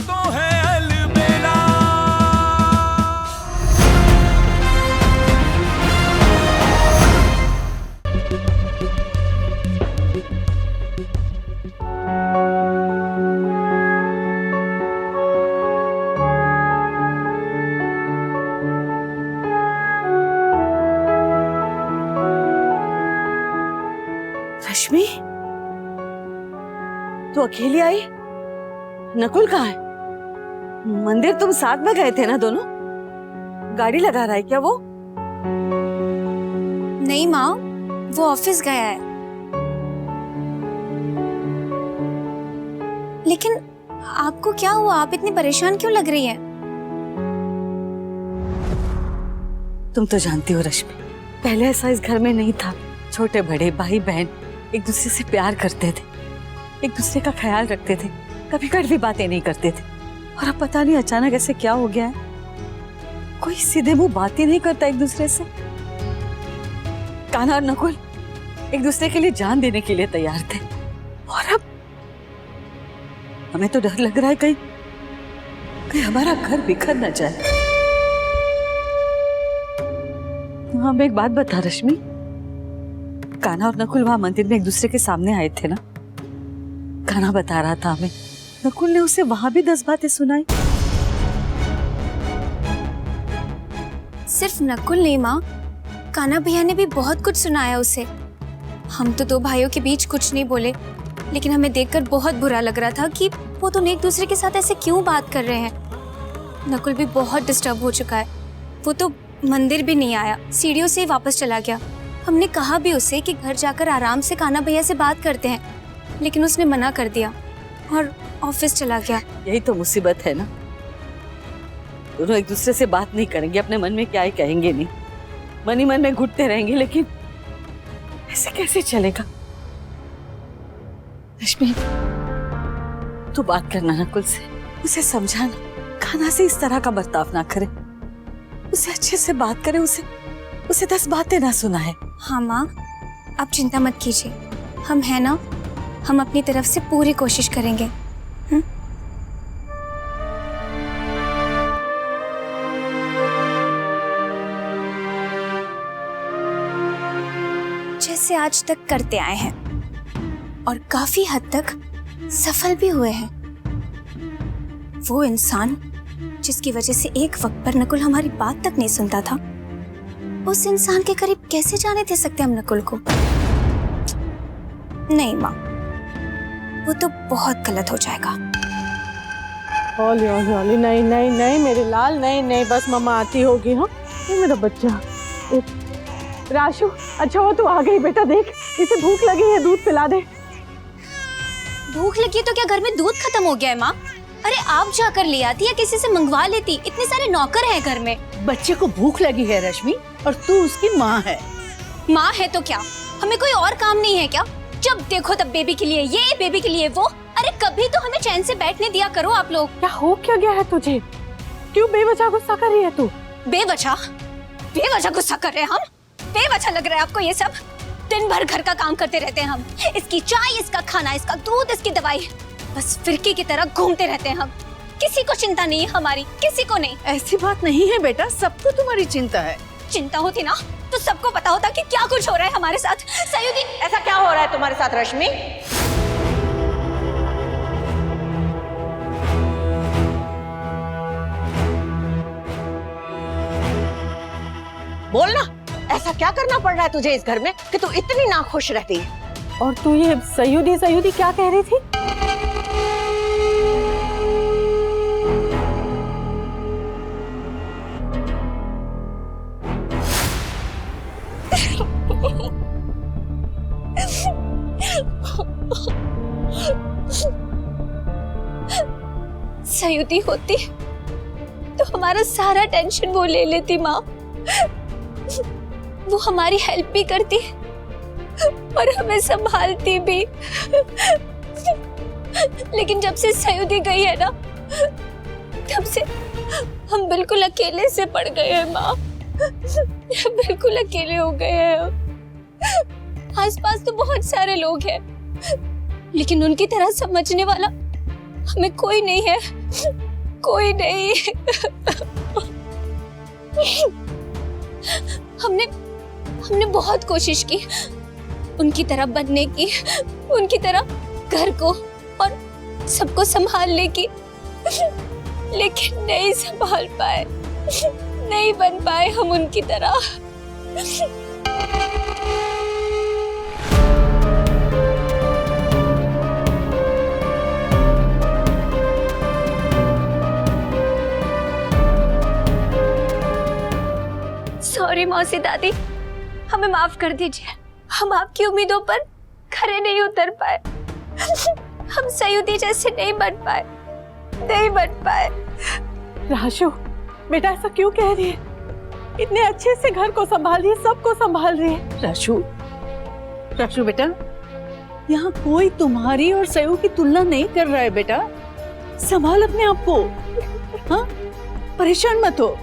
तो है अलबेला। रश्मि, तू अकेली आई? नकुल कहाँ है? मंदिर तुम साथ में गए थे ना दोनों? गाड़ी लगा रहा है क्या वो? नहीं माँ, वो ऑफिस गया है। लेकिन आपको क्या हुआ? आप इतनी परेशान क्यों लग रही हैं? तुम तो जानती हो रश्मि, पहले ऐसा इस घर में नहीं था। छोटे बड़े भाई बहन एक दूसरे से प्यार करते थे, एक दूसरे का ख्याल रखते थे, कभी कड़वी बातें नहीं करते थे। और अब पता नहीं अचानक ऐसे क्या हो गया है, कोई सीधे मुंह बात ही नहीं करता एक दूसरे से। कान्हा और नकुल एक दूसरे के लिए जान देने के लिए तैयार थे, और अब हमें तो डर लग रहा है कहीं हमारा घर बिखर न जाए। हमें एक बात बता रश्मि, कान्हा और नकुल वहां मंदिर में एक दूसरे के सामने आए थे ना? कान्हा बता रहा था हमें, नकुल ने उसे वहां भी 10 बातें सुनाई। सिर्फ नकुल नहीं माँ, कान्हा भैया ने भी बहुत कुछ सुनाया उसे। हम तो 2 भाइयों के बीच कुछ नहीं बोले, लेकिन हमें देखकर बहुत बुरा लग रहा था कि वो दोनों एक दूसरे के साथ ऐसे क्यों बात कर रहे हैं। नकुल भी बहुत डिस्टर्ब हो चुका है। वो तो मंदिर भी नहीं आया, सीढ़ियों से ही वापस चला गया। हमने कहा भी उसे कि घर जाकर आराम से कान्हा भैया से बात करते हैं, लेकिन उसने मना कर दिया और ऑफिस चला गया। यही तो मुसीबत है ना, दोनों एक दूसरे से बात नहीं करेंगे, अपने मन में क्या ही कहेंगे नहीं, मन ही मन में घुटते रहेंगे। लेकिन ऐसे कैसे चलेगा? रश्मि, तू बात करना नकुल से, उसे समझाना, कान्हा से इस तरह का बर्ताव ना करे, उसे अच्छे से बात करे, उसे 10 बातें ना सुनाए। हाँ माँ, आप चिंता मत कीजिए, हम हैं ना, हम अपनी तरफ से पूरी कोशिश करेंगे। जैसे आज तक करते आए हैं और काफी हद तक सफल भी हुए हैं। वो इंसान जिसकी वजह से एक वक्त पर नकुल हमारी बात तक नहीं सुनता था, उस इंसान के करीब कैसे जाने दे सकते हम नकुल को? नहीं माँ, वो तो बहुत गलत हो जाएगा। हौली हौली हौली, नहीं नहीं नहीं मेरे लाल, नहीं नहीं, बस मम्मा आती होगी। हाँ ये मेरा बच्चा राशु, अच्छा वो तू आ गई बेटा, देख इसे भूख लगी है, दूध पिला दे। भूख लगी तो क्या घर में दूध खत्म हो गया है माँ? अरे आप जाकर ले आती या किसी से मंगवा लेती, इतने सारे नौकर हैं घर में। बच्चे को भूख लगी है रश्मि, और तू उसकी माँ है। माँ है तो क्या, हमें कोई और काम नहीं है क्या? जब देखो तब बेबी के लिए ये, बेबी के लिए वो। अरे कभी तो हमें चैन से बैठने दिया करो आप लोग। क्या हो क्या गया है तुझे? क्यों बेवजह गुस्सा कर रही है तू? बेवजह गुस्सा कर रहे हैं हम? बेवजह लग रहा है आपको ये सब? दिन भर घर का काम करते रहते हैं हम, इसकी चाय, इसका खाना, इसका दूध, इसकी दवाई, बस फिरकी की तरह घूमते रहते हैं हम। किसी को चिंता नहीं है हमारी, किसी को नहीं। ऐसी बात नहीं है बेटा, सबको तुम्हारी चिंता है। चिंता होती ना तो सबको पता होता कि क्या कुछ हो रहा है हमारे साथ। सयुदी, ऐसा क्या हो रहा है तुम्हारे साथ रश्मि? बोलना, ऐसा क्या करना पड़ रहा है तुझे इस घर में कि तू इतनी नाखुश रहती है? और तू ये सयुदी सयुदी क्या कह रही थी? सयुदी होती तो हमारा सारा टेंशन वो ले लेती माँ। वो हमारी हेल्प भी करती और हमें संभालती भी। लेकिन जब से सयुदी गई है ना, तब से हम बिल्कुल अकेले से पड़ गए हैं माँ। बिल्कुल अकेले हो गए हैं। आसपास तो बहुत सारे लोग हैं, लेकिन उनकी तरह समझने वाला हमें कोई नहीं है, कोई नहीं। हमने बहुत कोशिश की उनकी तरह बनने की, उनकी तरह घर को और सबको संभालने की, लेकिन नहीं संभाल पाए, नहीं बन पाए हम उनकी तरह। सॉरी मौसी दादी, हमें माफ कर दीजिए। हम आपकी उम्मीदों पर खरे नहीं उतर पाए। हम सयुदी जैसे नहीं बन पाए, नहीं बन पाए। राशु बेटा ऐसा क्यों कह रही है? इतने अच्छे से घर को संभाल रही है, सबको संभाल रही है। राशु बेटा, यहाँ कोई तुम्हारी और सयू की तुलना नहीं कर रहा है बेटा। संभाल अपने आप को, हाँ? परेशान मत हो।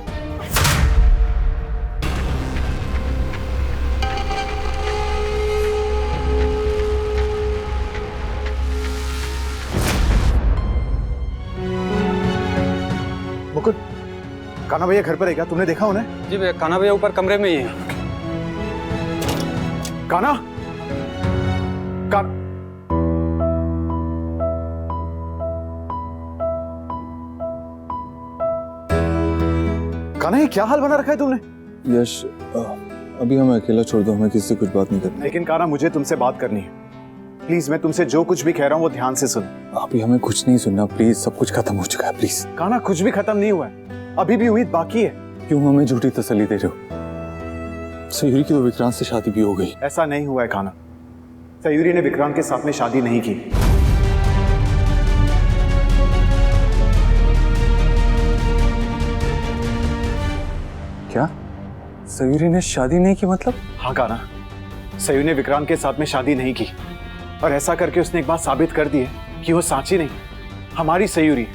मुकुट, कान्हा भैया घर पर है क्या? तुमने देखा उन्हें? जी भैया, कान्हा भैया ऊपर कमरे में ही है। कान्हा, कान्हा, ये क्या हाल बना रखा है तुमने? यश, अभी हमें अकेला छोड़ दो, हमें किसी से कुछ बात नहीं करनी। लेकिन कान्हा, मुझे तुमसे बात करनी है। प्लीज, मैं तुमसे जो कुछ भी कह रहा हूँ वो ध्यान से सुनो। अभी हमें कुछ नहीं सुनना प्लीज, सब कुछ खत्म हो चुका है प्लीज। कान्हा, कुछ भी खत्म नहीं हुआ है, अभी भी उम्मीद बाकी है। क्यों हमें झूठी तसल्ली दे रहे हो? सयूरी की तो विक्रांत से शादी भी हो गई। ऐसा नहीं हुआ है कान्हा, सयूरी ने विक्रांत के साथ में शादी नहीं की। क्या सयूरी ने शादी नहीं की? मतलब? हाँ कान्हा, सयूरी ने विक्रांत के साथ में शादी नहीं की, और ऐसा करके उसने एक बात साबित कर दी है कि वो सांची नहीं, हमारी सयूरी है,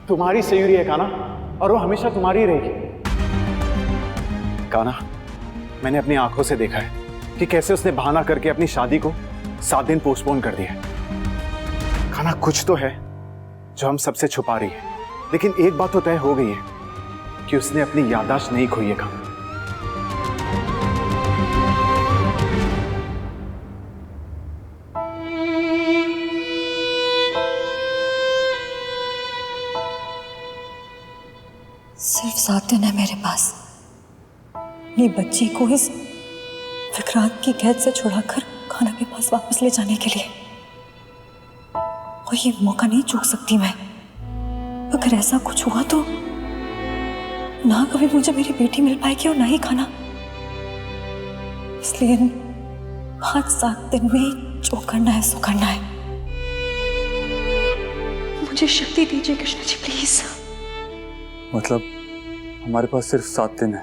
तुम्हारी सयूरी है कान्हा, और वो हमेशा तुम्हारी ही रहेगी। कान्हा, मैंने अपनी आंखों से देखा है कि कैसे उसने बहाना करके अपनी शादी को 7 दिन पोस्टपोन कर दिया है। कान्हा, कुछ तो है जो हम सबसे छुपा रही है, लेकिन एक बात तो तय हो गई है कि उसने अपनी याददाश्त नहीं खोई है। कान्हा, सिर्फ 7 दिन है मेरे पास ये बच्ची को इस विक्रांत की कैद से छुड़ाकर कान्हा के पास वापस ले जाने के लिए। और ये मौका नहीं चूक सकती मैं। अगर ऐसा कुछ हुआ तो ना कभी मुझे मेरी बेटी मिल पाएगी और ना ही कान्हा। इसलिए 5-7 दिन में जो करना है सो करना है। मुझे शक्ति दीजिए कृष्ण जी प्लीज। मतलब हमारे पास सिर्फ 7 दिन है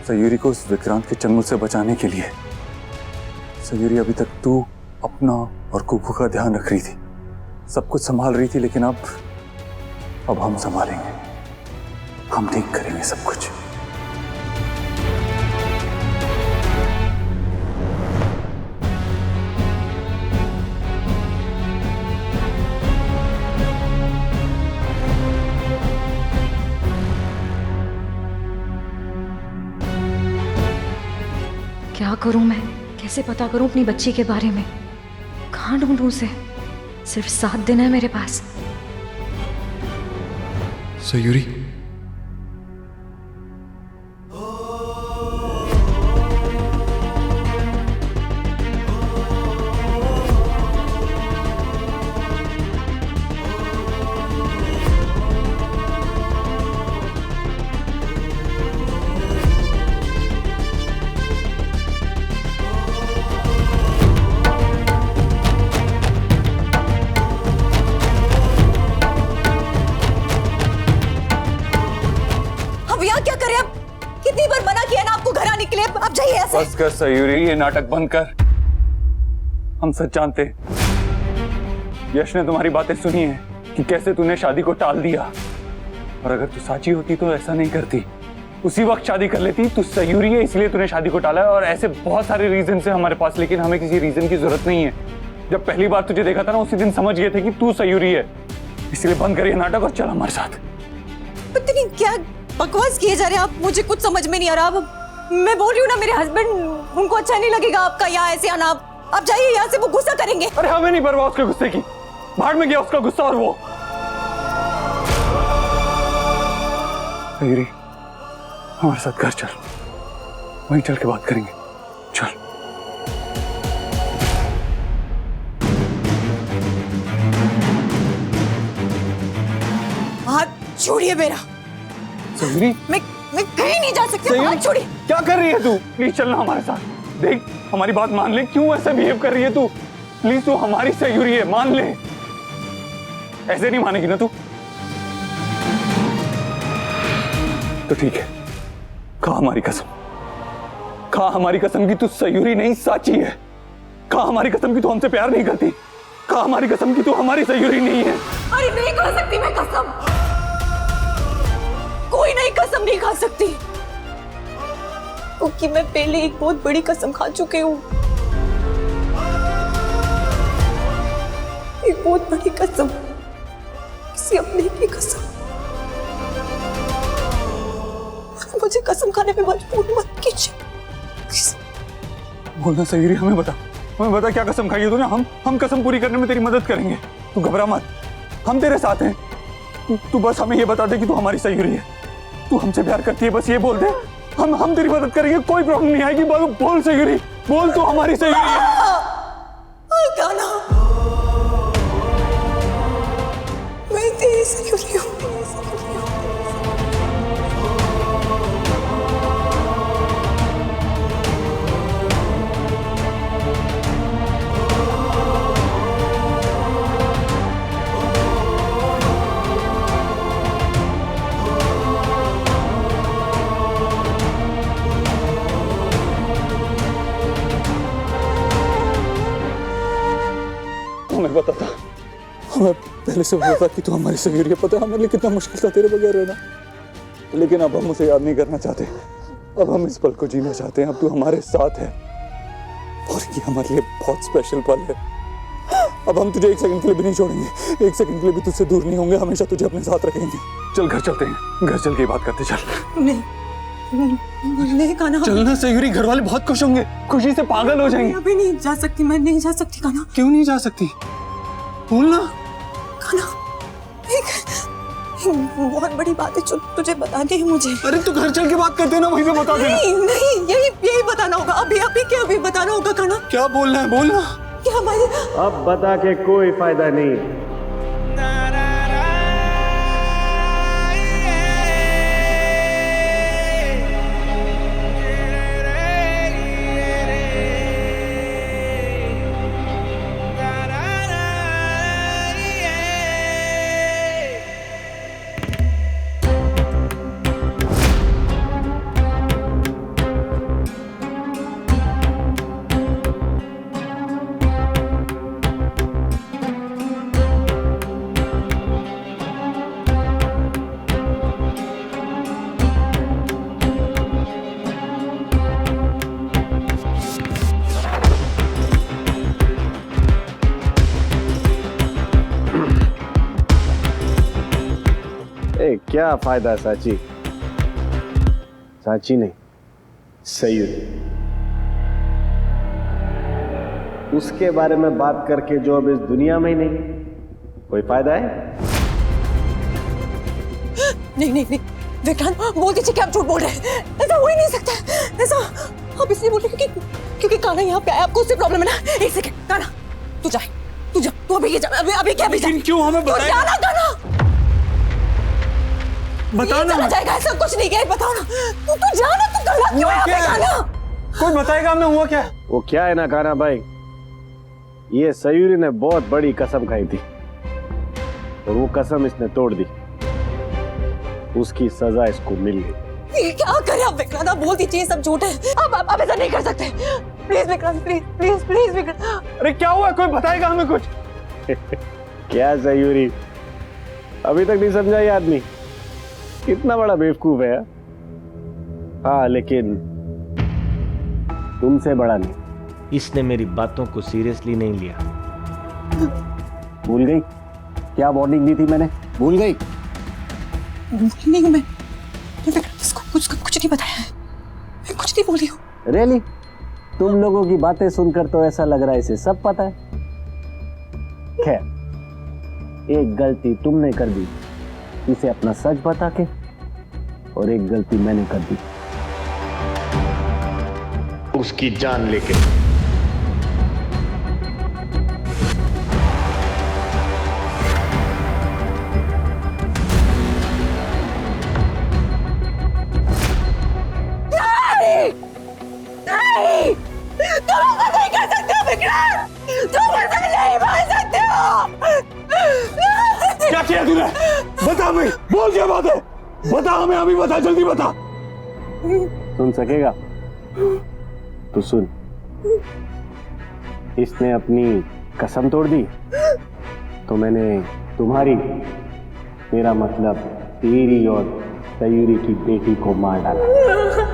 सयूरी को उस विक्रांत के चंगुल से बचाने के लिए। सयूरी, अभी तक तू अपना और कुकू का ध्यान रख रही थी, सब कुछ संभाल रही थी, लेकिन अब हम संभालेंगे, हम ठीक करेंगे सब कुछ। क्या करूं मैं? कैसे पता करूं अपनी बच्ची के बारे में? कहां ढूंढूं उसे? सिर्फ 7 दिन है मेरे पास। सयूरी, कितनी बार मना किया ना आपको घर आने के लिए, अब जाइए ऐसे। बस कर सयूरी, ये नाटक बंद कर। हम सच जानते, यश ने तुम्हारी बातें सुनी है कि कैसे तूने शादी को टाल दिया, और अगर तू साची होती तो ऐसा नहीं करती, उसी वक्त शादी कर लेती। तू सयूरी है इसलिए तूने शादी को टाला है, और ऐसे बहुत सारे रीजन है हमारे पास, लेकिन हमें किसी रीजन की जरूरत नहीं है। जब पहली बार तुझे देखा था ना, उसी दिन समझ गए थे कि तू सयूरी है। इसलिए बंद करिए नाटक और चल हमारे साथ। पता नहीं क्या बकवास किए जा रहे हैं आप, मुझे कुछ समझ में नहीं आ रहा। अब मैं बोल रही हूँ ना, मेरे हस्बैंड, उनको अच्छा नहीं लगेगा आपका यहाँ ऐसे आना। आप जाइए यहाँ से, वो गुस्सा करेंगे। अरे हमें नहीं परवाह उसके गुस्से की, भाड़ में गया उसका गुस्सा। और वो सयूरी, हमारे साथ घर चल, वहीं चल के बात करेंगे। चल। हाथ छोड़िए मेरा। सयूरी, मैं कहीं नहीं जा सकती। हाथ छोड़िए। क्या कर रही है तू? प्लीज चलना हमारे साथ। देख, हमारी बात मान ले। क्यों ऐसा बिहेव कर रही है तू? प्लीज, तू हमारी सयूरी है, मान ले। ऐसे नहीं मानेगी ना तू? तो ठीक है, खा हमारी कसम, खा हमारी कसम की तू सयूरी नहीं साची है। खा हमारी कसम की तू हमसे प्यार नहीं करती। खा हमारी कसम की तू हमारी सयूरी नहीं है। अरे नहीं खा सकती मैं कसम, कोई नहीं कसम नहीं खा सकती, क्योंकि मैं पहले एक बहुत बड़ी कसम खा चुकी हूँ। एक बहुत बड़ी कसम, किसी अपने की कसम। मुझे कसम खाने पे मजबूर मत कीजिए। बोलना सयूरी, हमें बता क्या कसम खाई है तूने। हम कसम पूरी करने में तेरी मदद करेंगे। तू घबरा मत, हम तेरे साथ हैं। तू बस हमें ये बता दे कि तू हमारी सयूरी है, तू हमसे प्यार करती है, बस ये बोल दे। हम तेरी मदद करेंगे, कोई प्रॉब्लम नहीं आएगी। बोल सयूरी, बोल तू हमारी सयूरी है। गाना, मैं तेरी सयूरी हूँ। हमें पता था, हमें पहले से पता था कि तू हमारी सयूरी है। पता है हमारे लिए कितना मुश्किल था तेरे बगैर रहना, लेकिन अब हम उसे याद नहीं करना चाहते। अब हम इस पल को जीना चाहते हैं। अब तू हमारे साथ है और ये हमारे लिए बहुत स्पेशल पल है। अब हम तुझे एक सेकंड के लिए भी नहीं छोड़ेंगे, एक सेकंड के लिए भी तुझसे दूर नहीं होंगे, हमेशा तुझे अपने साथ रखेंगे। चल घर चलते हैं, घर चल के बात करते। चल। नहीं काना, चलना सयूरी, घर वाले बहुत खुश होंगे, खुशी से पागल हो जाएंगे। अभी नहीं जा सकती, मैं नहीं जा सकती काना। क्यों नहीं जा सकती? बोलना। काना, एक बहुत बड़ी बात है जो तुझे बतानी है मुझे। अरे तू घर चल के बात करते ना, वहीं पे बता देना। नहीं, यही बताना होगा। अभी बताना होगा काना। क्या बोलना है? बोलना। क्या भाई? अब बता के कोई फायदा नहीं। क्या फायदा साची? साची नहीं, सयूरी। उसके बारे में बात करके जो अब इस दुनिया में ही नहीं, कोई फायदा है? नहीं, विक्रांत, बोल दीजिए कि आप झूठ बोल रहे हैं। ऐसा हो ही नहीं सकता। ऐसा आप इसलिए बोल रहे हैं क्योंकि काना यहाँ पे आया, आपको उससे प्रॉब्लम है ना। एक सेकंड, काना, तू जा, तू अभी क्या? अभी क्यों हमें बताया? काना, बताना। चला जाएगा, ऐसा कुछ नहीं है, बताओ ना। तू जाना, तू गलत क्यों है? कोई बताएगा हमें हुआ क्या? वो क्या है ना काना भाई, ये सयूरी ने बहुत बड़ी कसम खाई थी और वो कसम इसने तोड़ दी। उसकी सजा इसको मिल गई। क्या करे आप विक्रांत? आप बोल दीजिए सब झूठ है। आप ऐसा नहीं कर सकते। Please Vikrant, please Vikrant. अरे क्या हुआ? कोई बताएगा हमें कुछ? क्या सयूरी, अभी तक नहीं समझा ये आदमी? कितना बड़ा बेवकूफ है। हाँ, लेकिन तुमसे बड़ा नहीं। इसने मेरी बातों को सीरियसली नहीं लिया भूल गई क्या वार्निंग दी थी मैंने? भूल गई? नहीं हूँ मैं इसको कुछ नहीं बताया है, मैं कुछ नहीं बोली हूँ। रियली? तुम लोगों की बातें सुनकर तो ऐसा लग रहा है इसे सब पता है। खैर, एक गलती तुमने कर दी इसे अपना सच बता के, और एक गलती मैंने कर दी उसकी जान लेके। नहीं, तुम ऐसा नहीं कर सकते हो विक्रांत, तुम ऐसा नहीं मान सकते हो। क्या किया तूने? बता मैं, बोल क्या बात है? बता हमें, अभी बता, जल्दी बता। सुन सकेगा तो सुन। इसने अपनी कसम तोड़ दी तो मैंने तुम्हारी, मेरा मतलब तेरी और सयूरी की बेटी को मार डाला।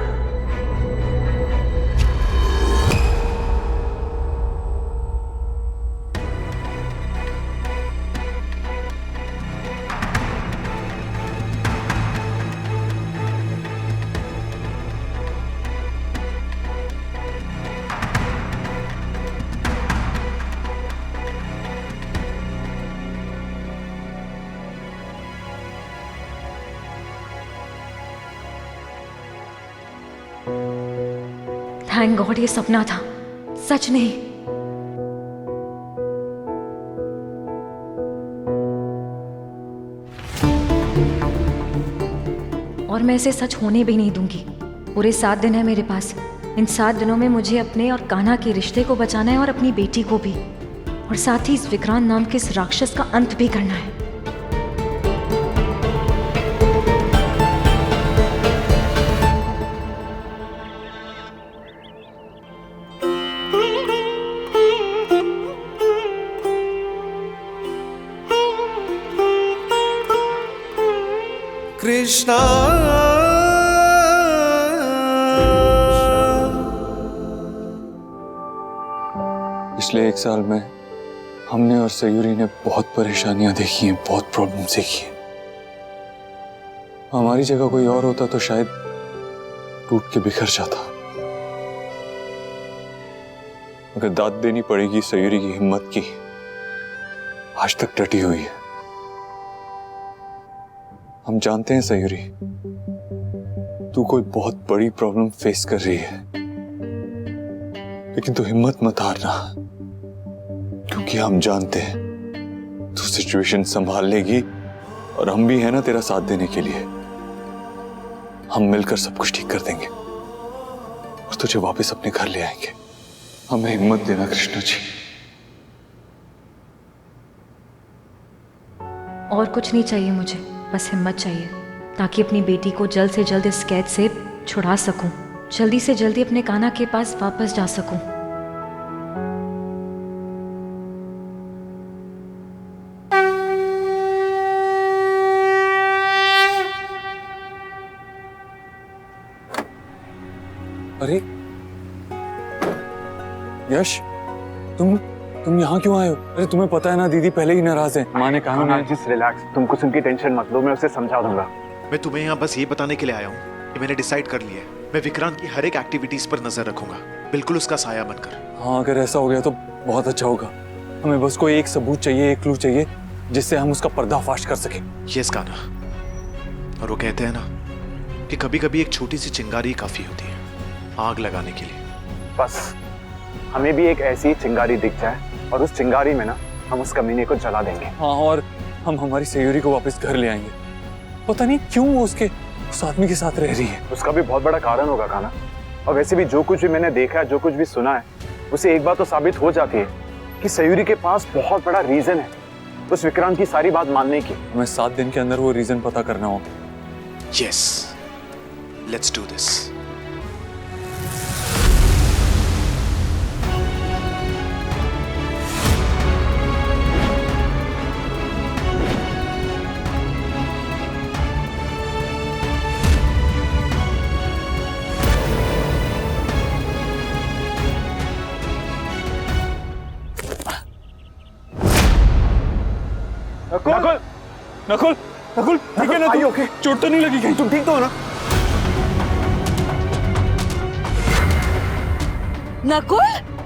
थैंक गॉड ये सपना था, सच नहीं। और मैं इसे सच होने भी नहीं दूंगी। पूरे 7 दिन है मेरे पास। इन 7 दिनों में मुझे अपने और कान्हा के रिश्ते को बचाना है और अपनी बेटी को भी, और साथ ही इस विक्रांत नाम के इस राक्षस का अंत भी करना है। कृष्णा पिछले 1 साल में हमने और सयूरी ने बहुत परेशानियां देखी हैं, बहुत प्रॉब्लम्स देखी हैं। हमारी जगह कोई और होता तो शायद टूट के बिखर जाता। अगर दाद देनी पड़ेगी सयूरी की हिम्मत की, आज तक डटी हुई है। हम जानते हैं सयूरी, तू कोई बहुत बड़ी प्रॉब्लम फेस कर रही है, लेकिन तू हिम्मत मत हारना, क्योंकि हम जानते हैं तू सिचुएशन संभाल लेगी, और हम भी हैं ना तेरा साथ देने के लिए। हम मिलकर सब कुछ ठीक कर देंगे और तुझे वापस अपने घर ले आएंगे। हमें हिम्मत देना कृष्णा जी। और कुछ नहीं चाहिए मुझे, बस हिम्मत चाहिए, ताकि अपनी बेटी को जल्द से जल्द इस कैद से छुड़ा सकूं, जल्दी से जल्दी अपने कान्हा के पास वापस जा सकूं। अरे यश, तुम यहाँ क्यों आए हो? अरे तुम्हें पता है ना दीदी पहले ही नाराज है। माँ ने कहा ना। जिस रिलैक्स, तुम कुछ उनकी टेंशन मत लो, मैं उसे समझा दूंगा। मैं तुम्हें यहाँ बस ये बताने के लिए आया हूँ कि मैंने डिसाइड कर लिया है, मैं विक्रांत की हर एक एक्टिविटीज पर नजर रखूंगा, बिल्कुल उसका साया बनकर। हाँ, अगर ऐसा हो गया तो बहुत अच्छा होगा। हमें बस कोई एक सबूत चाहिए, एक क्लू चाहिए, जिससे हम उसका पर्दाफाश कर सकें। यस कान्हा, और वो कहते हैं ना कि कभी कभी एक छोटी सी चिंगारी काफी होती है आग लगाने के लिए। बस हमें भी एक ऐसी चिंगारी दिख जाए और उस चिंगारी में ना हम उस कमीने को जला देंगे। हाँ, और हम हमारी सयूरी को वापस घर ले आएंगे। पता नहीं क्यों वो उस आदमी के साथ रह रही है। उसका भी बहुत बड़ा कारण होगा कान्हा। और वैसे भी जो कुछ भी मैंने देखा है, जो कुछ भी सुना है, उसे एक बात तो साबित हो जाती है कि सयूरी के पास बहुत बड़ा रीजन है उस विक्रांत की सारी बात मानने की। हमें 7 दिन के अंदर वो रीजन पता करना होगा। Yes, let's do this. Nakul Nakul ठीक है ना? आई ओके? चोट तो नहीं लगी कहीं? तुम ठीक तो हो ना? नकुल